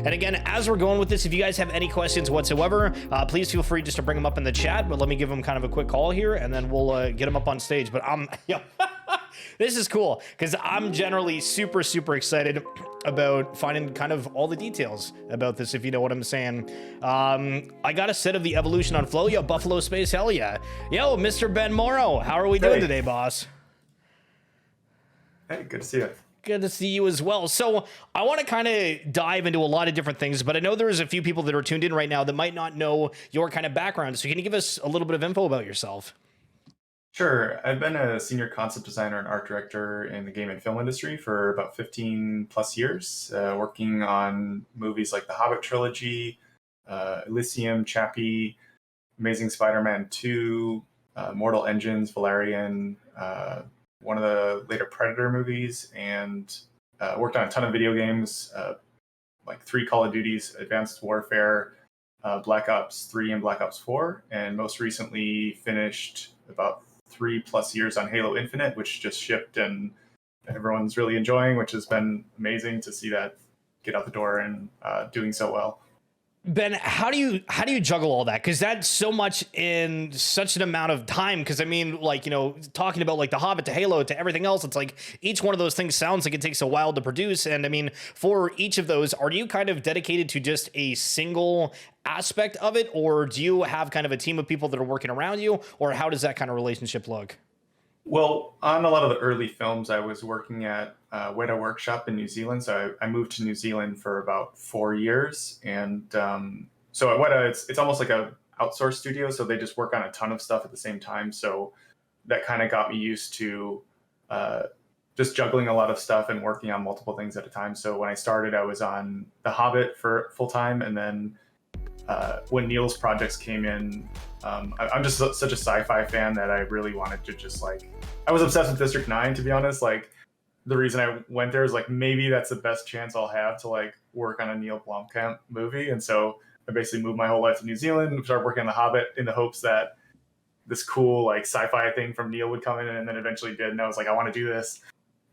And again, as we're going with this, if you guys have any questions whatsoever, please feel free just to bring them up in the chat. But let me give them kind of a quick call here, and then we'll get them up on stage. But this is cool because I'm generally super, super excited about finding kind of all the details about this, if you know what I'm saying. I got a set of the evolution on Flow. Yo, Buffalo Space, hell yeah. Yo, Mr. Ben Mauro, how are we doing today, boss? Hey, good to see you. Good to see you as well. So I want to kind of dive into a lot of different things, but I know there's a few people that are tuned in right now that might not know your kind of background. So can you give us a little bit of info about yourself? Sure. I've been a senior concept designer and art director in the game and film industry for about 15 plus years, working on movies like the Hobbit trilogy, Elysium, Chappie, Amazing Spider-Man 2, Mortal Engines, Valerian, one of the later Predator movies, and worked on a ton of video games, like 3 Call of Duties, Advanced Warfare, Black Ops 3 and Black Ops 4, and most recently finished about 3+ years on Halo Infinite, which just shipped and everyone's really enjoying, which has been amazing to see that get out the door and doing so well. Ben, how do you juggle all that? Because that's so much in such an amount of time. Because I mean, like, you know, talking about like the Hobbit to Halo to everything else, it's like each one of those things sounds like it takes a while to produce. And I mean, for each of those, are you kind of dedicated to just a single aspect of it, or do you have kind of a team of people that are working around you, or how does that kind of relationship look? Well, on a lot of the early films, I was working at Weta Workshop in New Zealand. So I moved to New Zealand for about 4 years. And so at Weta, it's almost like a outsourced studio. So they just work on a ton of stuff at the same time. So that kind of got me used to just juggling a lot of stuff and working on multiple things at a time. So when I started, I was on The Hobbit for full time. And then when Neil's projects came in, I'm just such a sci-fi fan that I really wanted to just like, I was obsessed with District 9, to be honest. Like, the reason I went there is like, maybe that's the best chance I'll have to like work on a Neil Blomkamp movie. And so I basically moved my whole life to New Zealand and started working on The Hobbit in the hopes that this cool like sci-fi thing from Neil would come in, and then eventually did. And I was like, I want to do this.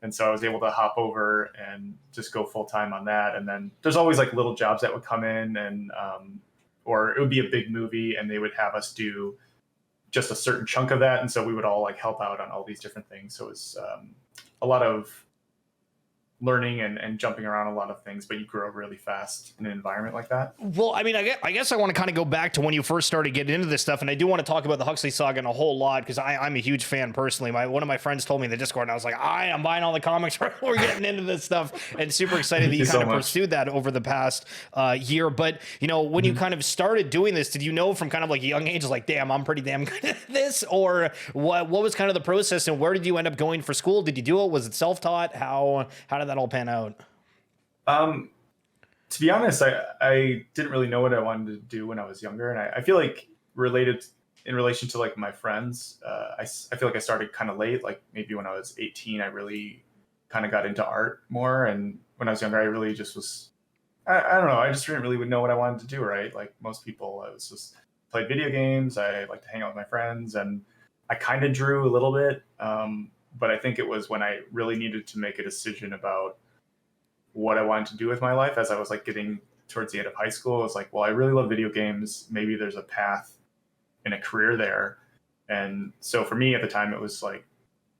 And so I was able to hop over and just go full time on that. And then there's always like little jobs that would come in, and or it would be a big movie and they would have us do just a certain chunk of that. And so we would all like help out on all these different things. So it was a lot of learning and jumping around a lot of things, but you grow really fast in an environment like that. Well, I mean, I guess I want to kind of go back to when you first started getting into this stuff, and I do want to talk about the Huxley Saga in a whole lot because I'm a huge fan personally. One of my friends told me in the Discord, and I was like, I'm buying all the comics. We're getting into this stuff, and super excited that you kind of pursued that over the past year. But you know, when you kind of started doing this, did you know from kind of like a young age, like, damn, I'm pretty damn good at this, or what was kind of the process, and where did you end up going for school? Did you do it? Was it self-taught? How did that all pan out? To be honest, I didn't really know what I wanted to do when I was younger. And I feel like in relation to like my friends, I feel like I started kind of late, like maybe when I was 18, I really kind of got into art more. And when I was younger, I really just was, I don't know, I just didn't really know what I wanted to do, right? Like most people, I was just played video games. I like to hang out with my friends, and I kind of drew a little bit. But I think it was when I really needed to make a decision about what I wanted to do with my life as I was like getting towards the end of high school. I was like, well, I really love video games. Maybe there's a path in a career there. And so for me at the time, it was like,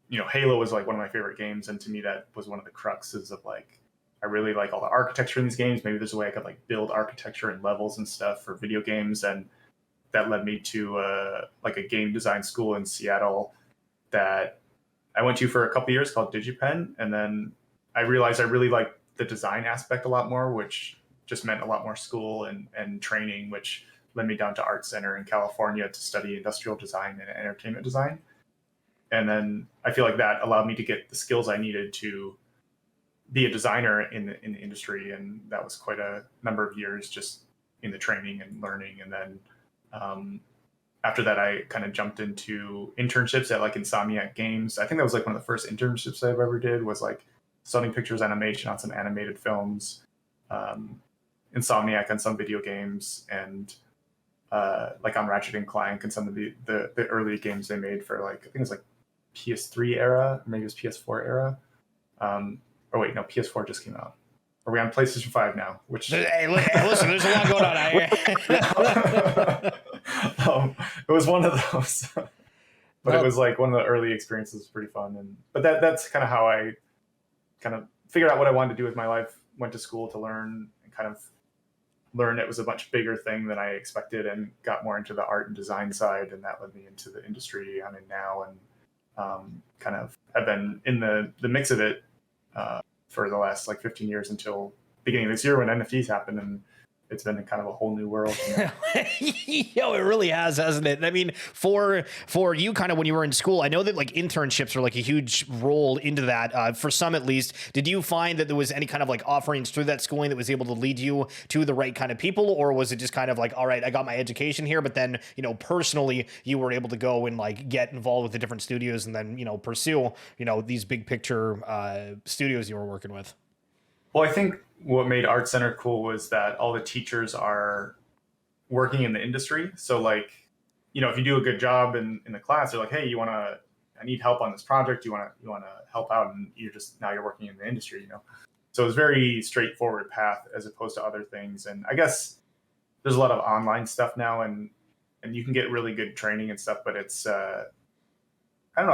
you know, Halo was like one of my favorite games. And to me, that was one of the cruxes of like, I really like all the architecture in these games. Maybe there's a way I could like build architecture and levels and stuff for video games. And that led me to like a game design school in Seattle that I went to for a couple of years called DigiPen. And then I realized I really liked the design aspect a lot more, which just meant a lot more school and training, which led me down to Art Center in California to study industrial design and entertainment design. And then I feel like that allowed me to get the skills I needed to be a designer in the industry. And that was quite a number of years just in the training and learning. And then after that, I kind of jumped into internships at like Insomniac Games. I think that was like one of the first internships I've ever did, was like Sony Pictures Animation on some animated films, Insomniac on some video games, and like on Ratchet and Clank and some of the early games they made for like, I think it was like PS3 era, or maybe it was PS4 era. Or wait, no, PS4 just came out. are we on PlayStation 5 now? Which Hey, listen, there's a lot going on out here. it was one of those, but it Well, was like one of the early experiences, pretty fun. And but that's kind of how I kind of figured out what I wanted to do with my life. Went to school to learn and kind of learned it was a much bigger thing than I expected, and got more into the art and design side, and that led me into the industry I'm in now, and kind of have been in the mix of it for the last like 15 years until beginning of this year when NFTs happened, and it's been kind of a whole new world. Yo, it really has, hasn't it? And I mean, for you, kind of when you were in school, I know that like internships are like a huge role into that. For some, at least, did you find that there was any kind of like offerings through that schooling that was able to lead you to the right kind of people, or was it just kind of like, all right, I got my education here, but then personally, you were able to go and like get involved with the different studios, and then pursue these big picture studios you were working with? Well, I think what made Art Center cool was that all the teachers are working in the industry. So like, if you do a good job in the class, they're like, hey, I need help on this project. You want to help out, and now you're working in the industry, So it's very straightforward path as opposed to other things. And I guess there's a lot of online stuff now, and you can get really good training and stuff, but it's I don't know.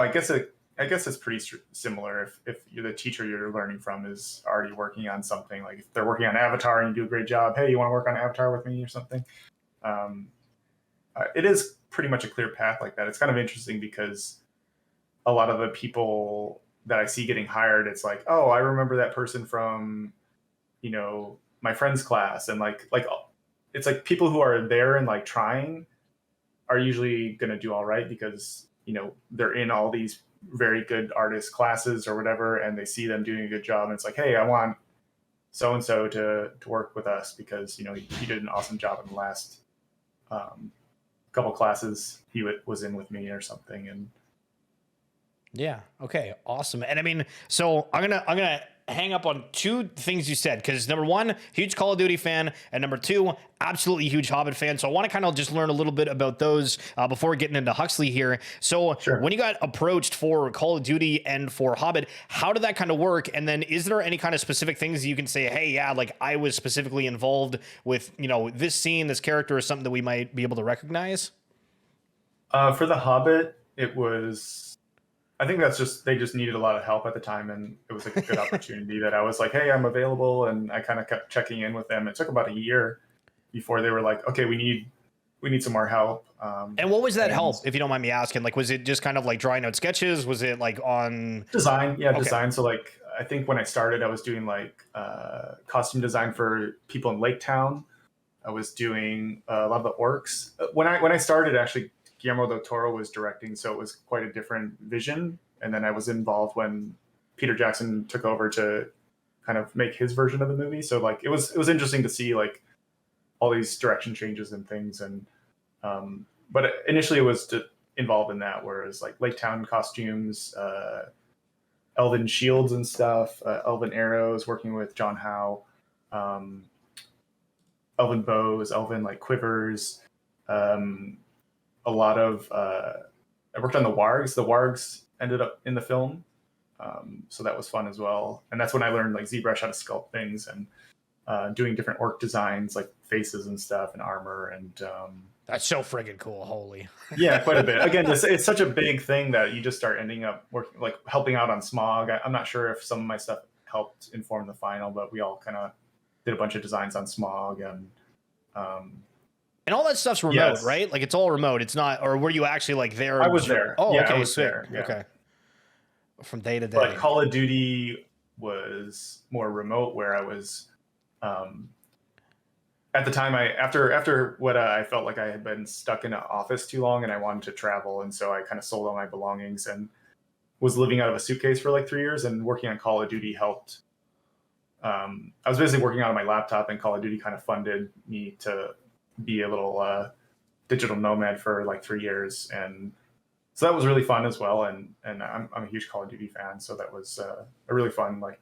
I guess it's pretty similar if you're the teacher you're learning from is already working on something. Like if they're working on Avatar and you do a great job, hey, you want to work on Avatar with me or something? It is pretty much a clear path like that. It's kind of interesting because a lot of the people that I see getting hired, it's like, oh, I remember that person from, my friend's class. And like it's like people who are there and like trying are usually going to do all right because, they're in all these very good artist classes or whatever, and they see them doing a good job, and it's like, hey, I want so and so to work with us because he did an awesome job in the last couple classes he was in with me or something. And Yeah. Okay. Awesome. And I mean, so I'm gonna hang up on two things you said, because number one, huge Call of Duty fan, and number two, absolutely huge Hobbit fan. So I want to kind of just learn a little bit about those before getting into Huxley here. So Sure. When you got approached for Call of Duty and for Hobbit, how did that kind of work? And then is there any kind of specific things you can say, hey, yeah, like I was specifically involved with, this scene, this character, or something that we might be able to recognize? For the Hobbit, I think they just needed a lot of help at the time, and it was like a good opportunity that I was like, hey, I'm available, and I kind of kept checking in with them. It took about a year before they were like, okay, we need some more help. And what was that help, if you don't mind me asking? Like, was it just kind of like drawing out sketches? Was it like on design? Yeah, Okay. Design. So like, I think when I started, I was doing like costume design for people in Lake Town. I was doing a lot of the orcs. When I started, actually, Guillermo del Toro was directing, so it was quite a different vision. And then I was involved when Peter Jackson took over to kind of make his version of the movie. So like it was interesting to see like all these direction changes and things. And but initially it was involved in that, whereas like Lake Town costumes, elven shields and stuff, elven arrows, working with John Howe, elven bows, elven like quivers. A lot of I worked on the wargs. The wargs ended up in the film, so that was fun as well. And that's when I learned like ZBrush, how to sculpt things, and doing different orc designs like faces and stuff and armor. And That's so friggin' cool. Holy. yeah, quite a bit. Again, it's such a big thing that you just start ending up working, like helping out on Smog. I'm not sure if some of my stuff helped inform the final, but we all kind of did a bunch of designs on Smog. And And all that stuff's remote, Yes. right? Like it's all remote. It's not, or were you actually like there? I was there. Oh, Yeah, okay. I was Sick. there. Yeah. Okay. From day to day. But Call of Duty was more remote, where I was at the time. After what I felt like I had been stuck in an office too long, and I wanted to travel, and so I kind of sold all my belongings and was living out of a suitcase for like 3 years. And working on Call of Duty helped. I was basically working out of my laptop, and Call of Duty kind of funded me to be a little digital nomad for like 3 years, and so that was really fun as well. And I'm a huge Call of Duty fan, so that was a really fun like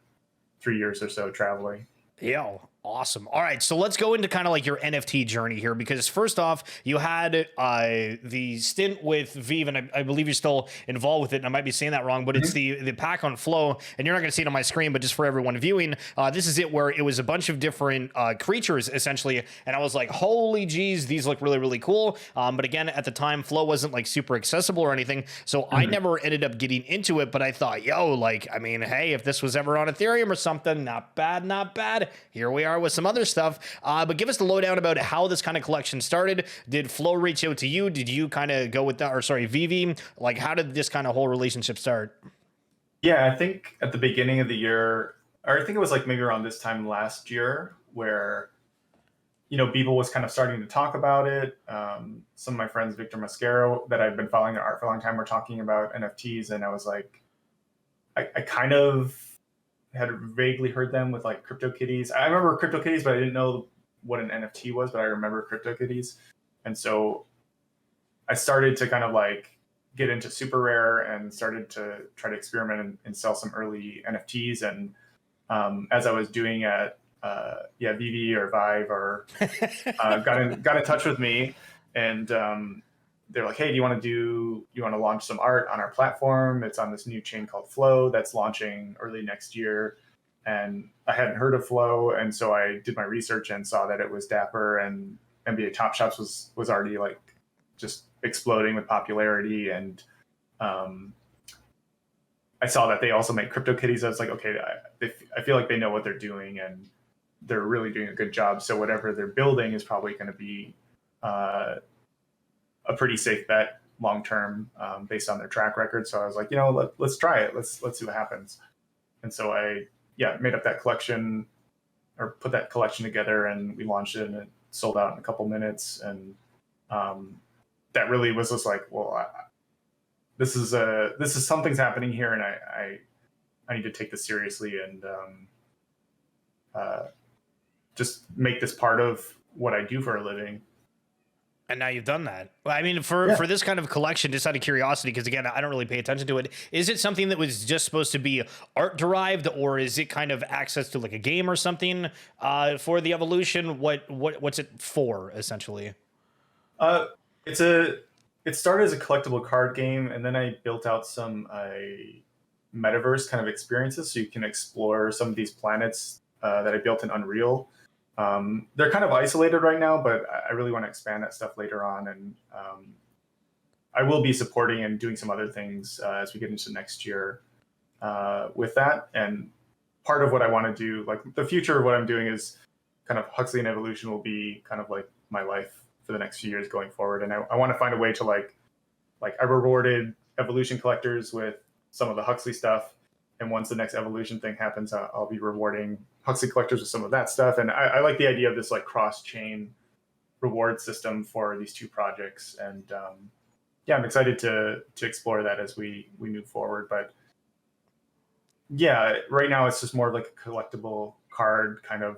3 years or so traveling. Yo, Awesome. All right, so let's go into kind of like your NFT journey here, because first off, you had the stint with Vive, and I believe you're still involved with it. And I might be saying that wrong, but it's the pack on Flow, and you're not going to see it on my screen, but just for everyone viewing, this is it, where it was a bunch of different creatures essentially, and I was like, holy geez, these look really really cool. But again, at the time, Flow wasn't like super accessible or anything, so I never ended up getting into it. But I thought, yo, like, I mean, hey, if this was ever on Ethereum or something, not bad, not bad. Here we are with some other stuff. But give us the lowdown about how this kind of collection started. Did Flow reach out to you? Did you kind of go with that, or sorry, Vivi? Like, how did this kind of whole relationship start? Yeah, I think at the beginning of the year, or I think it was like maybe around this time last year, where Beeple was kind of starting to talk about it. Some of my friends, Victor Mascaro, that I've been following their art for a long time, were talking about NFTs, and I was like, I kind of had vaguely heard them with like CryptoKitties. I remember CryptoKitties, but I didn't know what an NFT was, but I remember CryptoKitties. And so I started to kind of like get into super rare and started to try to experiment and sell some early NFTs. And as I was doing at VV or Vive, or got in touch with me, and they're like, hey, you want to launch some art on our platform? It's on this new chain called Flow that's launching early next year. And I hadn't heard of Flow, and so I did my research and saw that it was Dapper, and NBA Top Shops was already like just exploding with popularity. And I saw that they also make CryptoKitties. I was like, okay, I feel like they know what they're doing, and they're really doing a good job. So whatever they're building is probably going to be a pretty safe bet long term, based on their track record. So I was like, let's try it. Let's see what happens. And so I made up that collection, or put that collection together, and we launched it, and it sold out in a couple minutes. And that really was just like, well, this is something's happening here, and I need to take this seriously, and just make this part of what I do for a living. And now you've done that. Well, I mean, for this kind of collection, just out of curiosity, because again, I don't really pay attention to it. Is it something that was just supposed to be art derived, or is it kind of access to like a game or something for the evolution? What's it for essentially? It started as a collectible card game, and then I built out some metaverse kind of experiences, so you can explore some of these planets that I built in Unreal. They're kind of isolated right now, but I really want to expand that stuff later on. And I will be supporting and doing some other things as we get into next year with that. And part of what I want to do, like the future of what I'm doing, is kind of Huxley and Evolution will be kind of like my life for the next few years going forward. And I want to find a way to like I rewarded Evolution collectors with some of the Huxley stuff. And once the next Evolution thing happens, I'll be rewarding Huxley collectors with some of that stuff. And I like the idea of this like cross-chain reward system for these two projects. And I'm excited to explore that as we move forward. But yeah, right now it's just more of like a collectible card kind of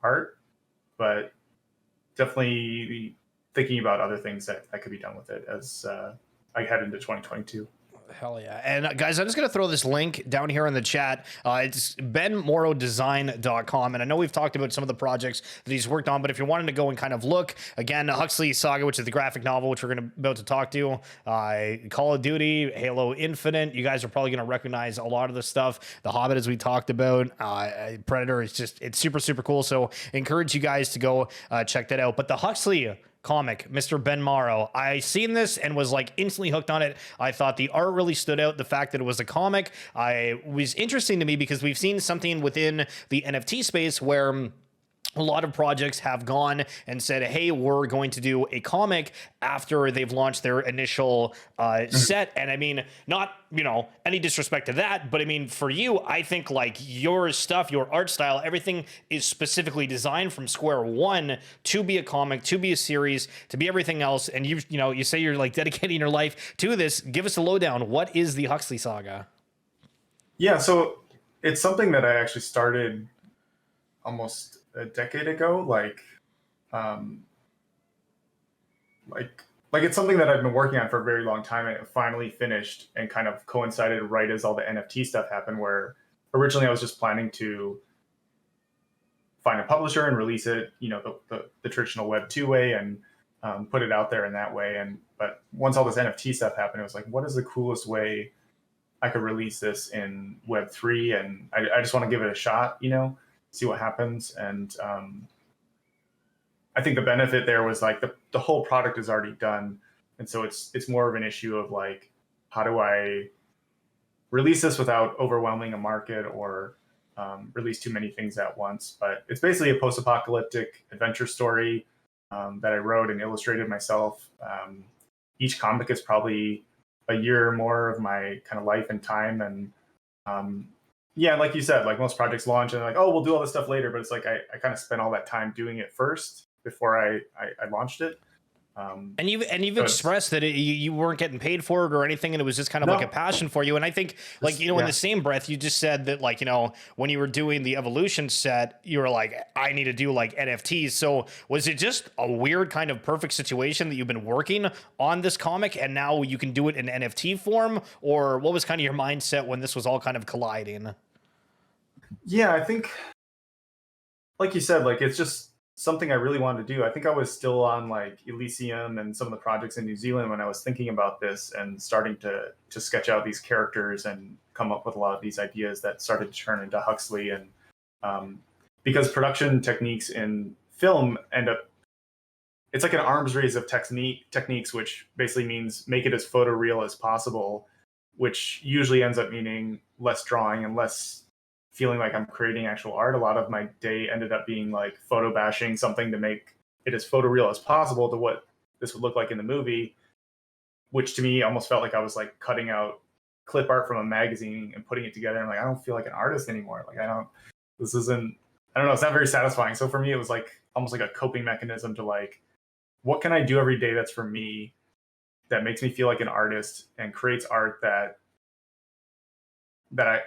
art, but definitely thinking about other things that could be done with it as I head into 2022. Hell yeah. And guys, I'm just going to throw this link down here in the chat. It's benmaurodesign.com. And I know we've talked about some of the projects that he's worked on, but if you're wanting to go and kind of look, again, Huxley Saga, which is the graphic novel, which we're about to talk to, Call of Duty, Halo Infinite, you guys are probably going to recognize a lot of the stuff. The Hobbit, as we talked about, Predator, it's super, super cool. So encourage you guys to go check that out. But the Huxley comic, Mr. Ben Mauro, I seen this and was like instantly hooked on it. I thought the art really stood out. The fact that it was a comic was interesting to me, because we've seen something within the NFT space where a lot of projects have gone and said, hey, we're going to do a comic after they've launched their initial set. And I mean, not, any disrespect to that, but I mean, for you, I think like your stuff, your art style, everything is specifically designed from square one to be a comic, to be a series, to be everything else. And you say you're like dedicating your life to this. Give us a lowdown. What is the Huxley Saga? Yeah, so it's something that I actually started almost a decade ago. Like it's something that I've been working on for a very long time, and it finally finished and kind of coincided right as all the NFT stuff happened, where originally I was just planning to find a publisher and release it, the traditional Web 2 way, and put it out there in that way. But once all this NFT stuff happened, it was like, what is the coolest way I could release this in Web 3? And I just want to give it a shot, see what happens. And I think the benefit there was like the whole product is already done. And so it's more of an issue of like, how do I release this without overwhelming a market or release too many things at once? But it's basically a post-apocalyptic adventure story that I wrote and illustrated myself. Each comic is probably a year or more of my kind of life and time. And like you said, like most projects launch and like, oh, we'll do all this stuff later. But it's like I kind of spent all that time doing it first before I launched it. And you've expressed that you weren't getting paid for it or anything, and it was just kind of like a passion for you. And I think, like, in the same breath, you just said that, like, when you were doing the Evolution set, you were like, I need to do like NFTs. So was it just a weird kind of perfect situation that you've been working on this comic and now you can do it in NFT form? Or what was kind of your mindset when this was all kind of colliding? Yeah, I think, like you said, like, it's just something I really wanted to do. I think I was still on like Elysium and some of the projects in New Zealand when I was thinking about this and starting to sketch out these characters and come up with a lot of these ideas that started to turn into Huxley. And because production techniques in film it's like an arms race of techniques, which basically means make it as photoreal as possible, which usually ends up meaning less drawing and less feeling like I'm creating actual art. A lot of my day ended up being like photo bashing something to make it as photoreal as possible to what this would look like in the movie, which to me almost felt like I was like cutting out clip art from a magazine and putting it together. I'm like, I don't feel like an artist anymore. Like, I don't know. It's not very satisfying. So for me, it was like almost like a coping mechanism to like, what can I do every day that's for me, that makes me feel like an artist and creates art that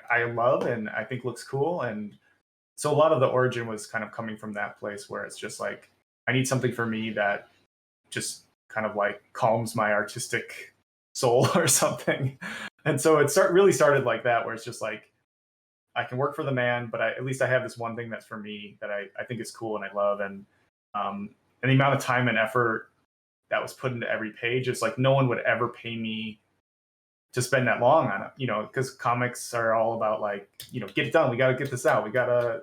I love and I think looks cool. And so a lot of the origin was kind of coming from that place where it's just like, I need something for me that just kind of like calms my artistic soul or something. And so it really started like that, where it's just like, I can work for the man, but at least I have this one thing that's for me that I think is cool and I love. And the amount of time and effort that was put into every page, it's like no one would ever pay me to spend that long on it, because comics are all about like, get it done. We got to get this out. We got to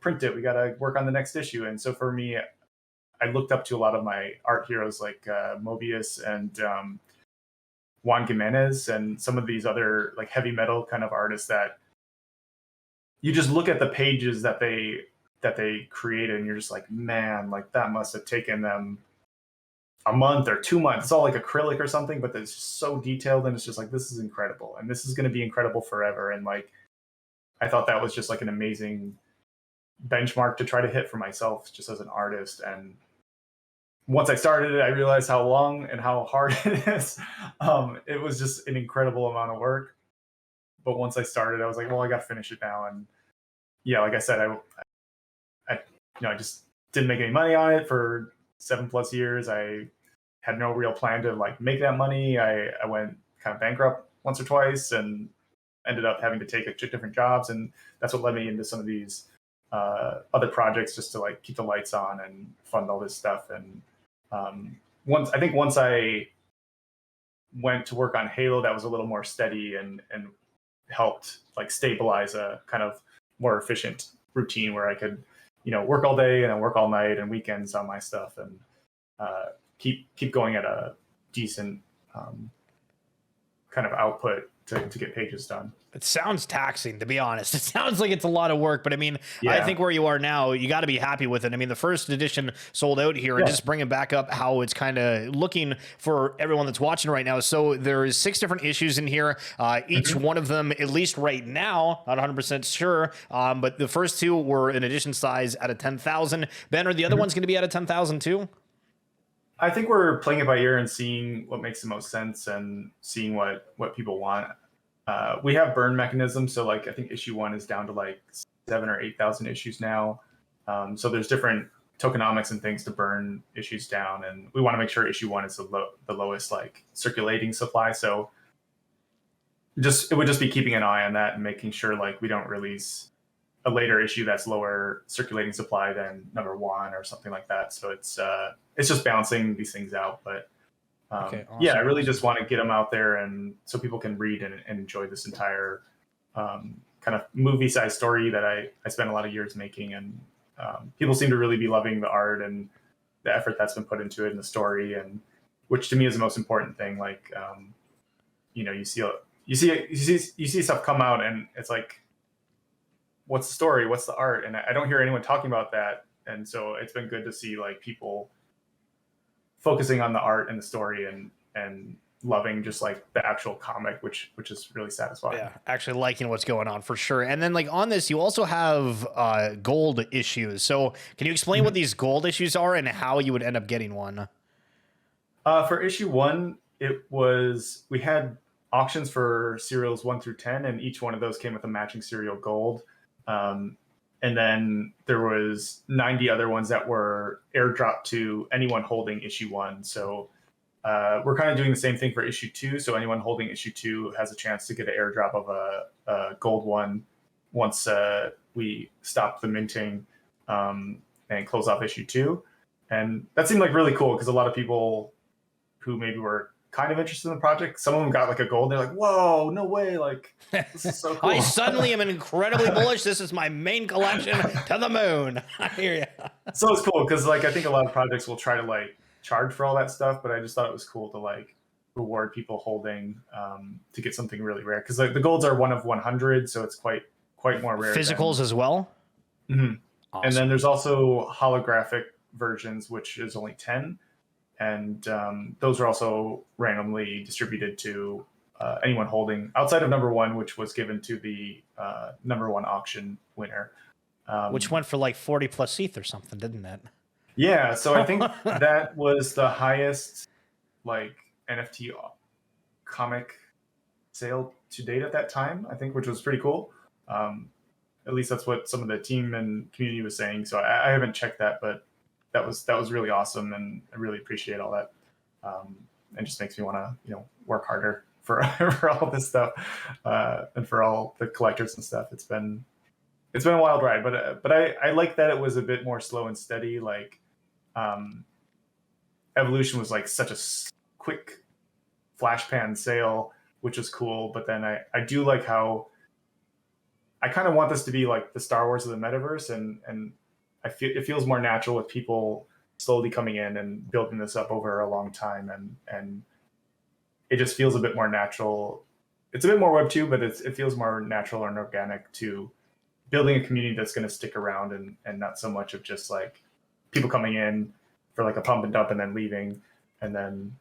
print it. We got to work on the next issue. And so for me, I looked up to a lot of my art heroes like Mobius and Juan Gimenez and some of these other like heavy metal kind of artists that you just look at the pages that they created and you're just like, man, like that must have taken them a month or 2 months. It's all like acrylic or something, but it's just so detailed and it's just like, this is incredible and this is going to be incredible forever. And like, I thought that was just like an amazing benchmark to try to hit for myself just as an artist. And once I started it, I realized how long and how hard it is. It was just an incredible amount of work. But once I started, I was like, well, I got to finish it now. And yeah, like I said, I just didn't make any money on it for 7+ years. I had no real plan to like make that money. I went kind of bankrupt once or twice and ended up having to take different jobs. And that's what led me into some of these other projects just to like keep the lights on and fund all this stuff. And once I went to work on Halo, that was a little more steady and helped like stabilize a kind of more efficient routine where I could, work all day and then work all night and weekends on my stuff and keep going at a decent kind of output to get pages done. It sounds taxing, to be honest. It sounds like it's a lot of work, but I mean, yeah. I think where you are now, you got to be happy with it. I mean, the first edition sold out here, and just bringing back up how it's kind of looking for everyone that's watching right now. So there's 6 different issues in here. Each one of them, at least right now, not 100% sure, but the first 2 were an edition size out of 10,000. Ben, are the other ones going to be out of 10,000 too? I think we're playing it by ear and seeing what makes the most sense and seeing what people want. We have burn mechanisms, so like I think issue 1 is down to like 7,000 or 8,000 issues now. So there's different tokenomics and things to burn issues down, and we want to make sure issue 1 is the lowest like circulating supply. So it would just be keeping an eye on that and making sure like we don't release a later issue that's lower circulating supply than number one or something like that. So it's just balancing these things out. But Okay, yeah, I awesome, really awesome. just want to get them out there and so people can read and enjoy this entire kind of movie size story that I spent a lot of years making. And people seem to really be loving the art and the effort that's been put into it and the story, and which to me is the most important thing. Like, you know, you see stuff come out and it's like, what's the story? What's the art? And I don't hear anyone talking about that. And so it's been good to see like people focusing on the art and the story and loving just like the actual comic, which is really satisfying. Yeah, actually liking what's going on for sure. And then like on this, you also have gold issues. So can you explain what these gold issues are and how you would end up getting one? For issue one, we had auctions for serials 1 through 10, and each one of those came with a matching serial gold. And then there was 90 other ones that were airdropped to anyone holding issue one. So we're kind of doing the same thing for issue two. So anyone holding issue two has a chance to get an airdrop of a gold one once we stop the minting and close off issue two. And that seemed like really cool because a lot of people who maybe were kind of interested in the project, some of them got like a gold. They're like, whoa, no way. Like, this is so cool. I suddenly am incredibly bullish. This is my main collection to the moon. I hear you. So it's cool because like I think a lot of projects will try to like charge for all that stuff, but I just thought it was cool to like reward people holding to get something really rare because like the golds are 1 of 100, so it's quite more rare. Physicals as well. Mm-hmm. Awesome. And then there's also holographic versions, which is only 10, and those are also randomly distributed to anyone holding outside of number one, which was given to the number one auction winner. Which went for like 40 plus ETH or something, didn't it? Yeah, so I think that was the highest like NFT comic sale to date at that time, I think, which was pretty cool. At least that's what some of the team and community was saying. So I haven't checked that, but that was really awesome, and I really appreciate all that. And just makes me want to work harder for for all this stuff and for all the collectors and stuff. It's been a wild ride, but I like that it was a bit more slow and steady. Like Evolution was like such a quick flash pan sale, which was cool. But then I do like how I kind of want this to be like the Star Wars of the metaverse, and I feel it feels more natural with people slowly coming in and building this up over a long time, and it just feels a bit more natural. It's a bit more Web 2, but it feels more natural and organic to building a community that's going to stick around and not so much of just like people coming in for like a pump and dump and then leaving, and then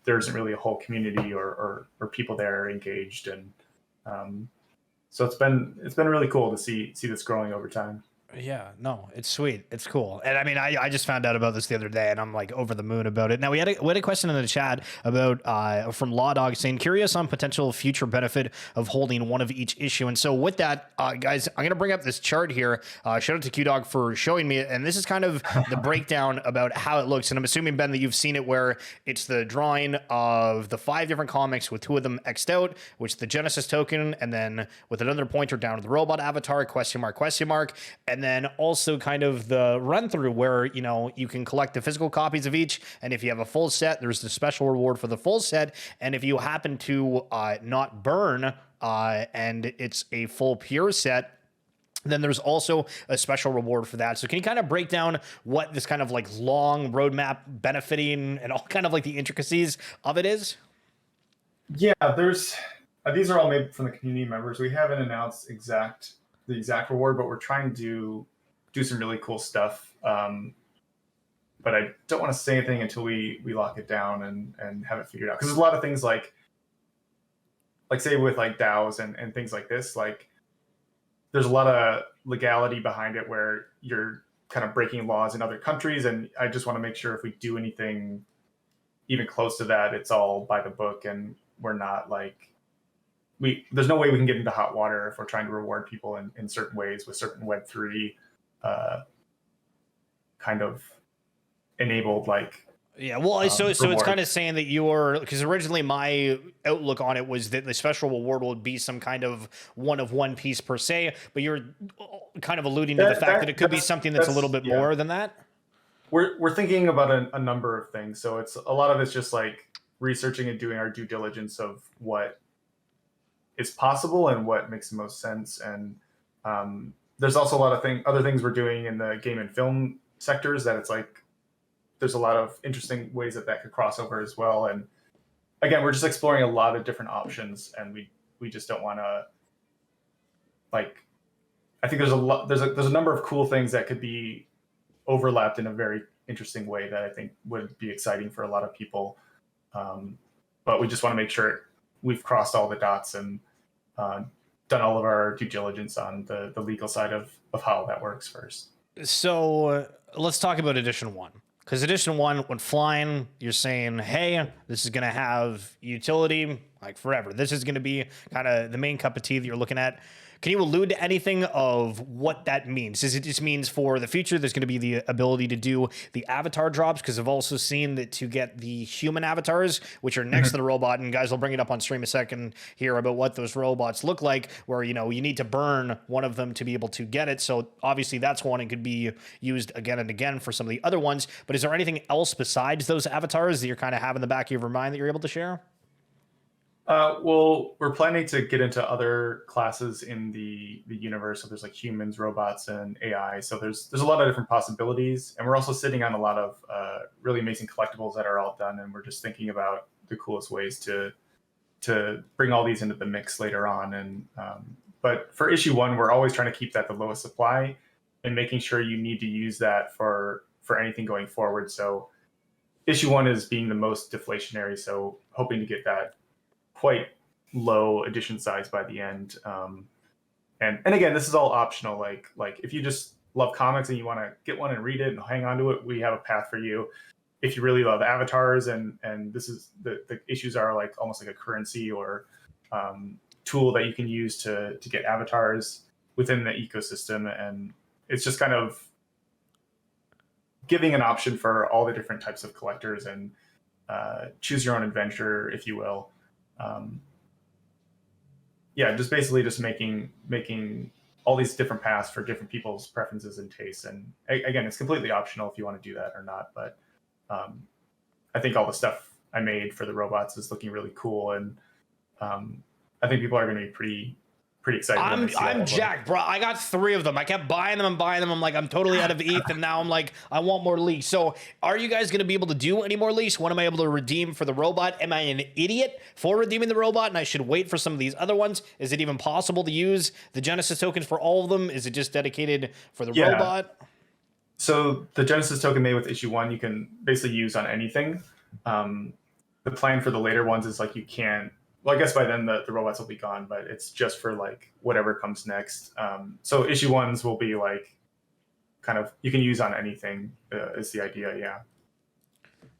there isn't really a whole community or people there engaged. And so it's been really cool to see this growing over time. Yeah, no, it's sweet. It's cool. And I mean, I just found out about this the other day and I'm like over the moon about it. Now we had a question in the chat about from Law Dog saying, curious on potential future benefit of holding one of each issue. And so with that, guys, I'm going to bring up this chart here. Shout out to Q Dog for showing me it. And this is kind of the breakdown about how it looks. And I'm assuming, Ben, that you've seen it where it's the drawing of the 5 different comics with 2 of them X'd out, which is the Genesis token. And then with another pointer down to the robot avatar, question mark. And then also kind of the run through where, you can collect the physical copies of each. And if you have a full set, there's the special reward for the full set. And if you happen to not burn and it's a full pure set, then there's also a special reward for that. So can you kind of break down what this kind of like long roadmap benefiting and all kind of like the intricacies of it is? Yeah, these are all made from the community members. We haven't announced the exact reward, but we're trying to do some really cool stuff. But I don't want to say anything until we lock it down and have it figured out. Because there's a lot of things like say with like DAOs and things like this, like there's a lot of legality behind it where you're kind of breaking laws in other countries. And I just want to make sure if we do anything even close to that, it's all by the book and we're not like, there's no way we can get into hot water if we're trying to reward people in certain ways with certain Web3 kind of enabled like Yeah, well, so it's reward. kind of saying that you're, because originally my outlook on it was that the special reward would be some kind of one piece per se, but you're kind of alluding to the fact that it could be something that's a little That's bit yeah. more than that. We're thinking about a number of things. So it's a lot of it's just like researching and doing our due diligence of what is possible and what makes the most sense. And there's also a lot of other things we're doing in the game and film sectors that it's like there's a lot of interesting ways that that could cross over as well. And again, we're just exploring a lot of different options, and we just don't want to like. I think there's a number of cool things that could be overlapped in a very interesting way that I think would be exciting for a lot of people. But we just want to make sure we've crossed all the dots and done all of our due diligence on the legal side of how that works first. So let's talk about edition one. Because edition one, when flying, you're saying, hey, this is going to have utility like forever. This is going to be kind of the main cup of tea that you're looking at. Can you allude to anything of what that means? Is it just means for the future, there's going to be the ability to do the avatar drops? Because I've also seen that to get the human avatars, which are next to the robot, and guys, I'll bring it up on stream a second here about what those robots look like, where, you know, you need to burn one of them to be able to get it. So obviously that's one and could be used again and again for some of the other ones. But is there anything else besides those avatars that you're kind of have in the back of your mind that you're able to share? Well, we're planning to get into other classes in the universe. So there's like humans, robots, and AI. So there's a lot of different possibilities, and we're also sitting on a lot of really amazing collectibles that are all done, and we're just thinking about the coolest ways to bring all these into the mix later on. And but for issue one, we're always trying to keep that the lowest supply, and making sure you need to use that for anything going forward. So issue one is being the most deflationary. So hoping to get that quite low edition size by the end. And again, this is all optional. Like if you just love comics and you want to get one and read it and hang on to it, we have a path for you. If you really love avatars and this is the issues are like almost like a currency or tool that you can use to get avatars within the ecosystem, and it's just kind of giving an option for all the different types of collectors and choose your own adventure, if you will. Yeah, just basically just making all these different paths for different people's preferences and tastes. And again, it's completely optional if you want to do that or not. But I think all the stuff I made for the robots is looking really cool, and I think people are going to be pretty excited. I'm jacked, bro. I got 3 of them. I kept buying them and buying them. I'm like, I'm totally out of ETH, and now I'm like, I want more leaks. So are you guys going to be able to do any more leaks? What am I able to redeem for the robot? Am I an idiot for redeeming the robot, and I should wait for some of these other ones? Is it even possible to use the Genesis tokens for all of them? Is it just dedicated for the robot? So the Genesis token made with issue one, you can basically use on anything. The plan for the later ones is like you can't. Well, I guess by then the robots will be gone, but it's just for like whatever comes next. So issue ones will be like kind of you can use on anything is the idea. Yeah.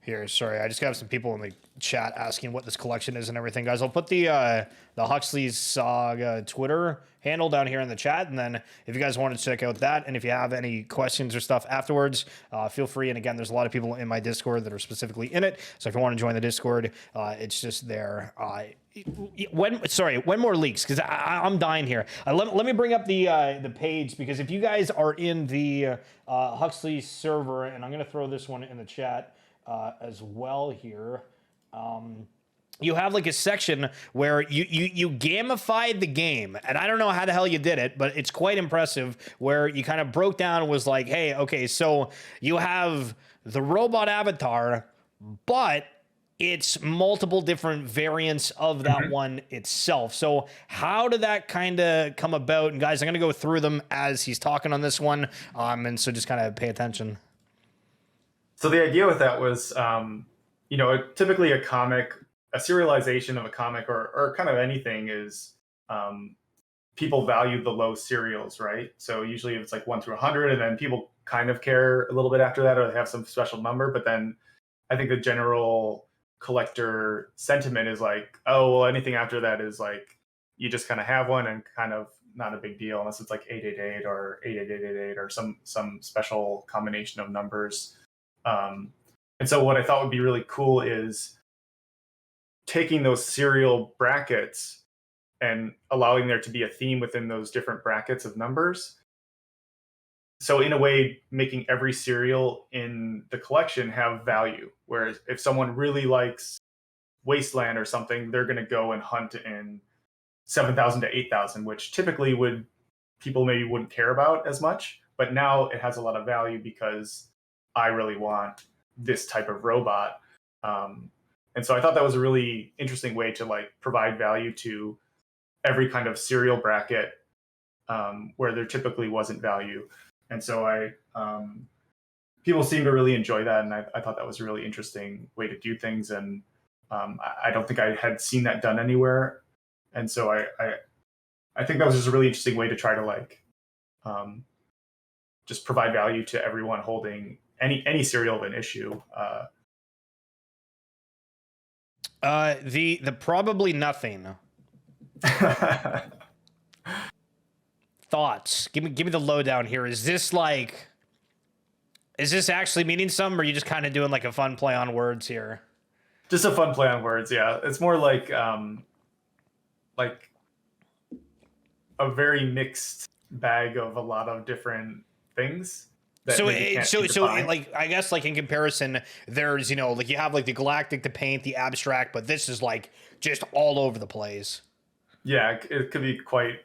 Here, sorry, I just got some people in the chat asking what this collection is and everything, guys. I'll put the Huxley Saga Twitter handle down here in the chat, and then if you guys want to check out that, and if you have any questions or stuff afterwards, feel free. And again, there's a lot of people in my Discord that are specifically in it, so if you want to join the Discord, it's just there. When more leaks? Because I'm dying here. Let me bring up the page, because if you guys are in the Huxley server, and I'm going to throw this one in the chat as well here. You have like a section where you gamified the game, and I don't know how the hell you did it, but it's quite impressive, where you kind of broke down, was like, hey, okay, so you have the robot avatar, but it's multiple different variants of that one itself. So how did that kind of come about? And guys, I'm going to go through them as he's talking on this one, and so just kind of pay attention. So the idea with that was, typically a comic, a serialization of a comic or kind of anything is people value the low serials, right? So usually it's like 1 through 100, and then people kind of care a little bit after that, or they have some special number. But then I think the general collector sentiment is like, oh, well, anything after that is like, you just kind of have one and kind of not a big deal unless it's like 888 or 88888 or some special combination of numbers. And so what I thought would be really cool is taking those serial brackets and allowing there to be a theme within those different brackets of numbers. So in a way, making every serial in the collection have value. Whereas if someone really likes Wasteland or something, they're going to go and hunt in 7,000 to 8,000, which typically would people maybe wouldn't care about as much. But now it has a lot of value because I really want this type of robot. And so I thought that was a really interesting way to like provide value to every kind of serial bracket where there typically wasn't value. And so people seem to really enjoy that, and I thought that was a really interesting way to do things. And I don't think I had seen that done anywhere, and so I think that was just a really interesting way to try to like just provide value to everyone holding any serial of an issue. The probably nothing. Thoughts. Give me the lowdown here. Is this actually meaning something, or are you just kind of doing like a fun play on words here? Just a fun play on words, yeah. It's more like a very mixed bag of a lot of different things. So like, I guess like in comparison, there's, you know, like you have like the galactic, the paint, the abstract, but this is like just all over the place. Yeah, it could be quite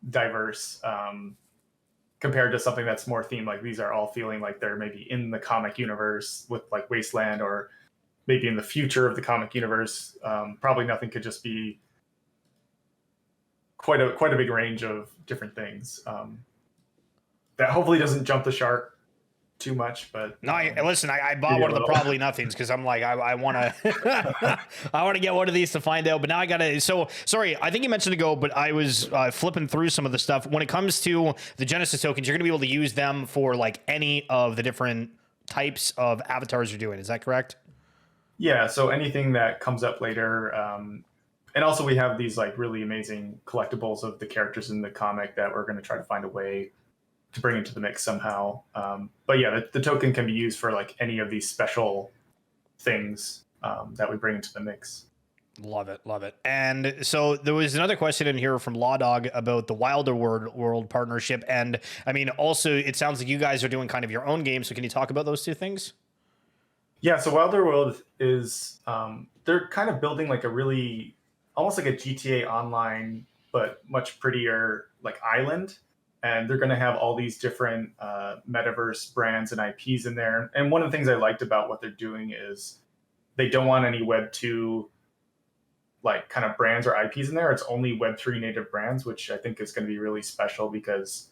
diverse compared to something that's more themed. Like these are all feeling like they're maybe in the comic universe with like Wasteland, or maybe in the future of the comic universe. Probably nothing could just be quite a big range of different things. That hopefully doesn't jump the shark too much, but no, listen, I bought one of the probably nothings because I'm like, I want to I want to get one of these to find out, but now I gotta. So sorry, I think you mentioned ago, but I was flipping through some of the stuff. When it comes to the Genesis tokens, you're gonna be able to use them for like any of the different types of avatars you're doing. Is that correct? Yeah, so anything that comes up later, and also we have these like really amazing collectibles of the characters in the comic that we're going to try to find a way to bring into the mix somehow. But yeah, the token can be used for like any of these special things that we bring into the mix. Love it, love it. And so there was another question in here from Law Dog about the Wilder World partnership, and I mean, also it sounds like you guys are doing kind of your own game. So can you talk about those two things? Yeah, so Wilder World is they're kind of building like a really almost like a GTA Online, but much prettier like island. And they're going to have all these different metaverse brands and IPs in there. And one of the things I liked about what they're doing is they don't want any Web 2 like kind of brands or IPs in there. It's only Web 3 native brands, which I think is going to be really special because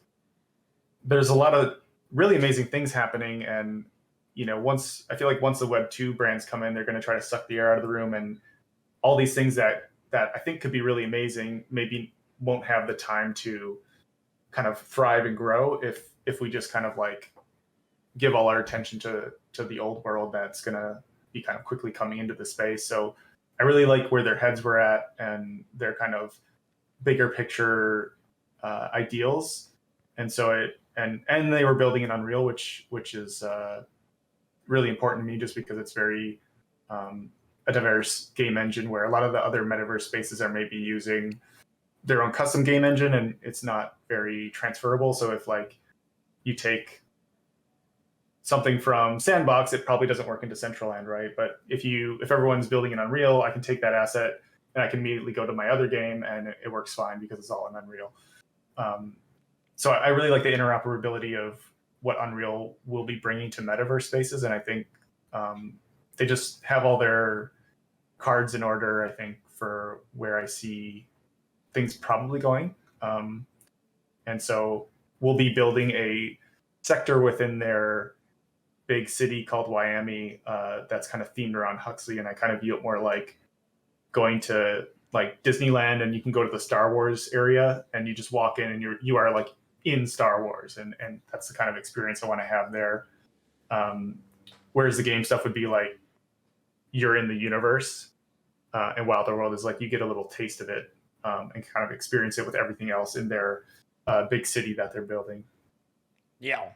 there's a lot of really amazing things happening. And you know, once the Web 2 brands come in, they're going to try to suck the air out of the room, and all these things that I think could be really amazing maybe won't have the time to kind of thrive and grow if we just kind of like give all our attention to the old world that's going to be kind of quickly coming into the space. So I really like where their heads were at and their kind of bigger picture ideals. And so and they were building in Unreal, which is really important to me just because it's very a diverse game engine, where a lot of the other metaverse spaces are maybe using their own custom game engine and it's not very transferable. So if like you take something from Sandbox, it probably doesn't work into Decentraland, right? But if everyone's building in Unreal, I can take that asset and I can immediately go to my other game and it works fine because it's all in Unreal. So I really like the interoperability of what Unreal will be bringing to metaverse spaces. And I think they just have all their cards in order, I think, for where I see things probably going. And so we'll be building a sector within their big city called Wyoming that's kind of themed around Huxley. And I kind of view it more like going to like Disneyland, and you can go to the Star Wars area and you just walk in and you are like in Star Wars. And that's the kind of experience I want to have there. Whereas the game stuff would be like, you're in the universe, and Wilder World is like, you get a little taste of it and kind of experience it with everything else in their big city that they're building. Yeah.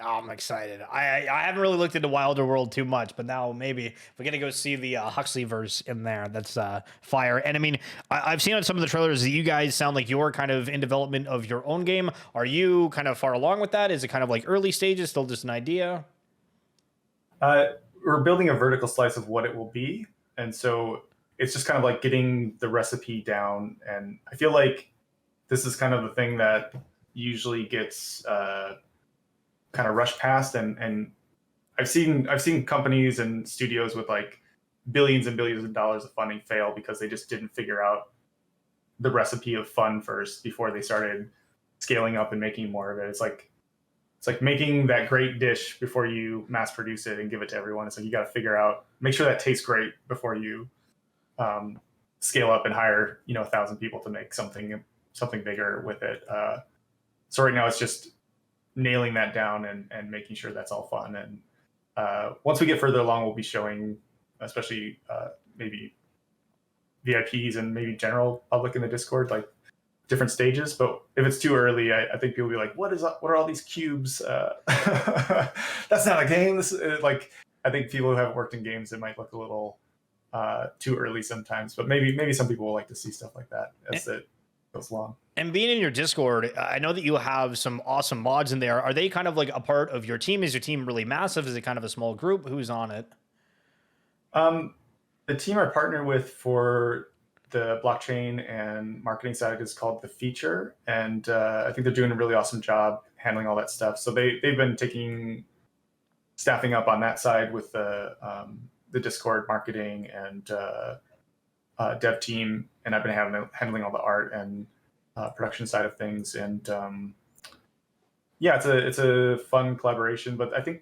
Oh, I'm excited. I haven't really looked into Wilder World too much, but now maybe if we're gonna go see the Huxley verse in there, that's fire. And I mean, I've seen on some of the trailers that you guys sound like you're kind of in development of your own game. Are you kind of far along with that? Is it kind of like early stages, still just an idea? Uh, we're building a vertical slice of what it will be, and so it's just kind of like getting the recipe down. And I feel like this is kind of the thing that usually gets kind of rushed past. And I've seen companies and studios with like billions and billions of dollars of funding fail because they just didn't figure out the recipe of fun first before they started scaling up and making more of it. It's like making that great dish before you mass produce it and give it to everyone. It's like you got to figure out, make sure that tastes great before you scale up and hire 1,000 people to make something bigger with it. So right now it's just nailing that down and making sure that's all fun. And once we get further along, we'll be showing, especially maybe VIPs and maybe general public in the Discord, like different stages. But if it's too early, I think people will be like, what are all these cubes? That's not a game. This like, I think people who haven't worked in games, it might look a little too early sometimes. But maybe some people will like to see stuff like that as it goes along. And being in your Discord, I know that you have some awesome mods in there. Are they kind of like a part of your team? Is your team really massive? Is it kind of a small group? Who's on it? The team I partner with for the blockchain and marketing side is called The Feature, and I think they're doing a really awesome job handling all that stuff. So they've been staffing up on that side with the Discord marketing and dev team, and I've been handling all the art and production side of things. And yeah, it's a fun collaboration. But I think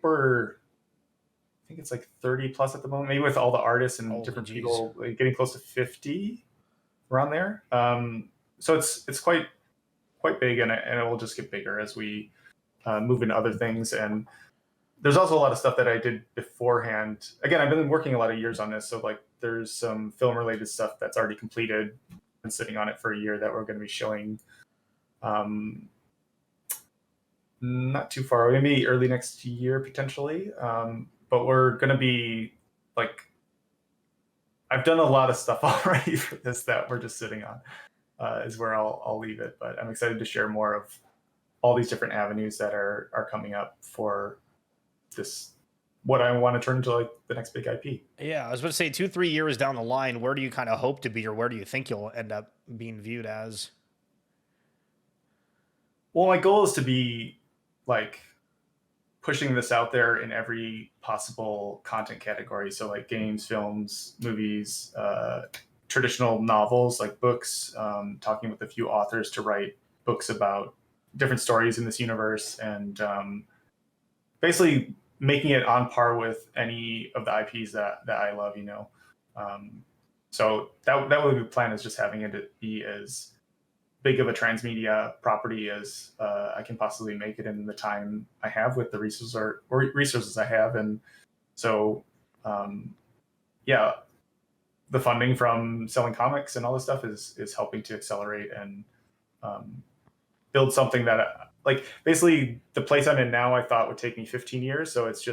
it's like 30 plus at the moment, maybe with all the artists and Oh, different geez. people, like getting close to 50 around there. So it's quite big, and it will just get bigger as we move into other things. And there's also a lot of stuff that I did beforehand. Again, I've been working a lot of years on this, so like there's some film related stuff that's already completed and sitting on it for a year that we're going to be showing not too far away, maybe early next year potentially. But we're going to be like, I've done a lot of stuff already for this that we're just sitting on, is where I'll leave it. But I'm excited to share more of all these different avenues that are coming up for this, what I want to turn into like the next big IP. Yeah, I was about to say 2, 3 years down the line, where do you kind of hope to be, or where do you think you'll end up being viewed as? Well, my goal is to be like pushing this out there in every possible content category. So like games, films, movies, traditional novels, like books, talking with a few authors to write books about different stories in this universe, and basically making it on par with any of the IPs that I love, So that would be the plan, is just having it be as big of a transmedia property as I can possibly make it in the time I have with the resources I have. And so, yeah, the funding from selling comics and all this stuff is helping to accelerate and build something that, like, basically the place I'm in now, I thought would take me 15 years. So it's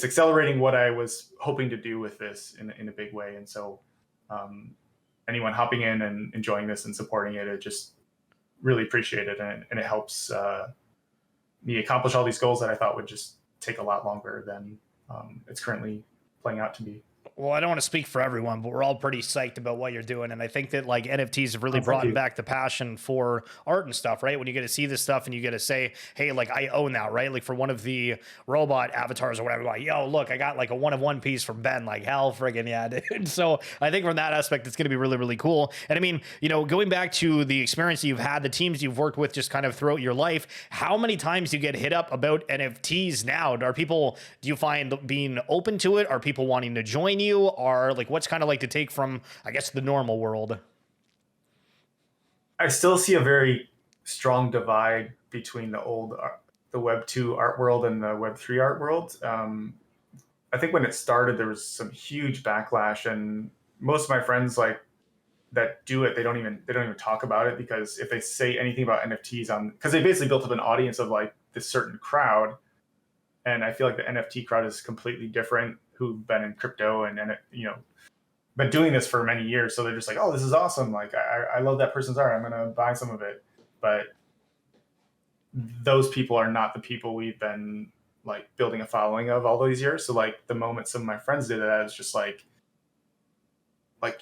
accelerating what I was hoping to do with this in a big way. And so, anyone hopping in and enjoying this and supporting it, I just really appreciate it. And it helps me accomplish all these goals that I thought would just take a lot longer than it's currently playing out to be. Well, I don't want to speak for everyone, but we're all pretty psyched about what you're doing. And I think that like NFTs have really brought back the passion for art and stuff, right? When you get to see this stuff and you get to say, hey, like I own that, right? Like for one of the robot avatars or whatever, like, yo, look, I got like a 1-of-1 piece from Ben, like hell friggin' yeah, dude. So I think from that aspect, it's going to be really, really cool. And I mean, going back to the experience that you've had, the teams you've worked with just kind of throughout your life, how many times do you get hit up about NFTs now? Do you find being open to it? Are people wanting to join you? Are like, what's kind of like to take from, I guess, the normal world? I still see a very strong divide between the Web 2 art world and the Web 3 art world. I think when it started, there was some huge backlash, and most of my friends like that do it, they don't even talk about it, because if they say anything about NFTs because they basically built up an audience of like this certain crowd. And I feel like the NFT crowd is completely different, who've been in crypto and been doing this for many years. So they're just like, oh, this is awesome. Like, I love that person's art. I'm going to buy some of it. But those people are not the people we've been like building a following of all these years. So like the moment some of my friends did it, I was just like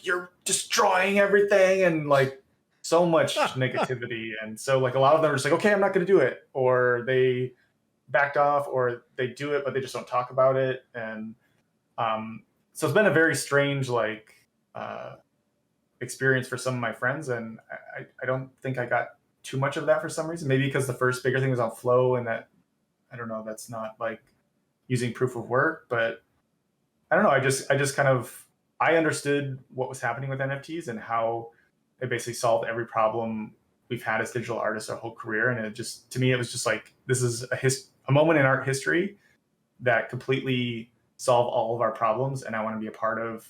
you're destroying everything, and like so much negativity. And so like a lot of them are just like, okay, I'm not going to do it, or they backed off, or they do it but they just don't talk about it. And so it's been a very strange like experience for some of my friends, and I don't think I got too much of that for some reason. Maybe because the first bigger thing was on Flow, and that, I don't know, that's not like using proof of work. But I don't know, I just kind of, I understood what was happening with NFTs and how it basically solved every problem we've had as digital artists our whole career. And it just, to me, it was just like, this is a moment in art history that completely solved all of our problems. And I want to be a part of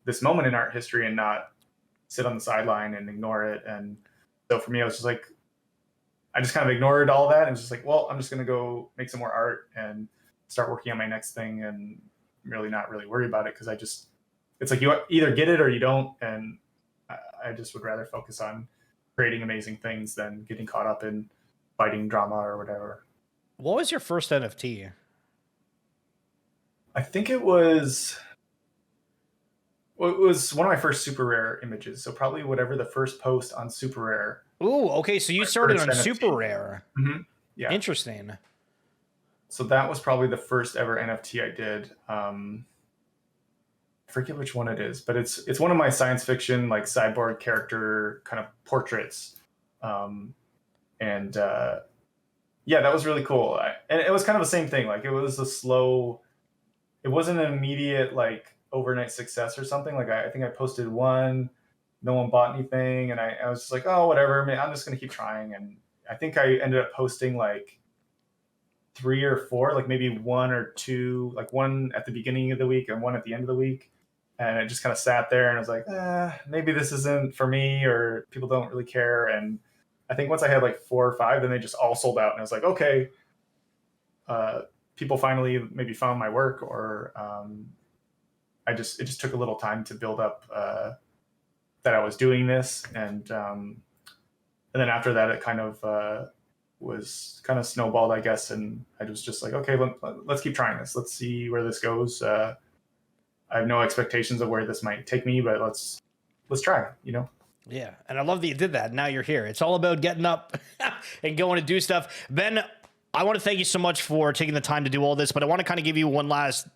this moment in art history and not sit on the sideline and ignore it. And so for me, I was just like, I just kind of ignored all that and was just like, well, I'm just going to go make some more art and start working on my next thing and really not really worry about it. Cause it's like you either get it or you don't. And I just would rather focus on creating amazing things than getting caught up in fighting drama or whatever. What was your first NFT? I think it was one of my first super rare images. So probably whatever the first post on super rare. Ooh, okay. So you started on NFT. super rare. Mm-hmm. Yeah. Interesting. So that was probably the first ever NFT I did. I forget which one it is, but it's one of my science fiction like cyborg character kind of portraits. Yeah, that was really cool. And it was kind of the same thing. Like it was it wasn't an immediate like overnight success or something. Like I think I posted one, no one bought anything, and I was just like, oh, whatever, man, I'm just gonna keep trying. And I think I ended up posting like 3 or 4, like maybe 1 or 2, like one at the beginning of the week and one at the end of the week. And it just kind of sat there, and I was like, maybe this isn't for me, or people don't really care. And I think once I had like 4 or 5, then they just all sold out. And I was like, okay, people finally maybe found my work, or it just took a little time to build up that I was doing this. And then after that, it kind of was kind of snowballed, I guess. And I was just like, okay, let's keep trying this. Let's see where this goes. I have no expectations of where this might take me, but let's try, Yeah. And I love that you did that. Now you're here. It's all about getting up and going to do stuff. Ben, I want to thank you so much for taking the time to do all this, but I want to kind of give you one last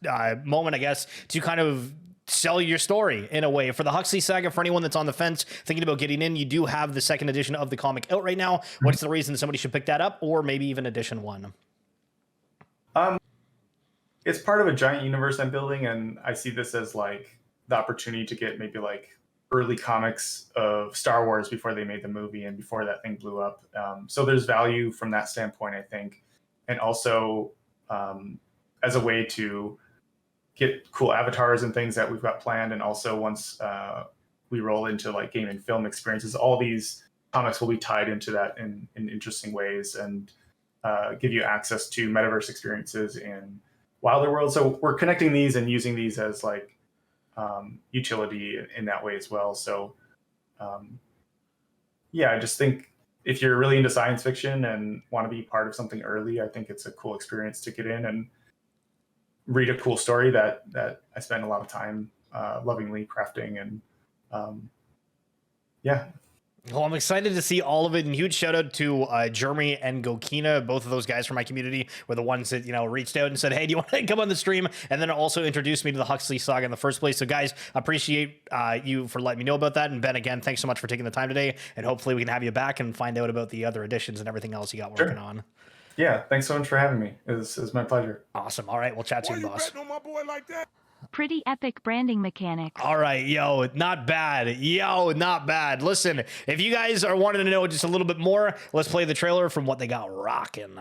moment, I guess, to kind of sell your story in a way for the Huxley Saga. For anyone that's on the fence thinking about getting in, you do have the second edition of the comic out right now. What's the reason somebody should pick that up, or maybe even edition 1? It's part of a giant universe I'm building, and I see this as like the opportunity to get maybe like early comics of Star Wars before they made the movie and before that thing blew up. So there's value from that standpoint, I think. And also as a way to get cool avatars and things that we've got planned. And also once we roll into like game and film experiences, all these comics will be tied into that in interesting ways, and give you access to metaverse experiences and Wilder World. So we're connecting these and using these as like utility in that way as well. So yeah, I just think if you're really into science fiction and want to be part of something early, I think it's a cool experience to get in and read a cool story that I spend a lot of time lovingly crafting. And yeah. Well, I'm excited to see all of it, and huge shout out to Jeremy and Gokina. Both of those guys from my community were the ones that, reached out and said, hey, do you want to come on the stream? And then also introduced me to the Huxley Saga in the first place. So guys, appreciate you for letting me know about that. And Ben, again, thanks so much for taking the time today. And hopefully we can have you back and find out about the other editions and everything else you got working on. Yeah, thanks so much for having me. It was my pleasure. Awesome. All right, we'll chat soon, boss. On my boy like that? Pretty epic branding mechanics. All right, yo, not bad. Yo, not bad. Listen, if you guys are wanting to know just a little bit more, let's play the trailer from what they got rocking.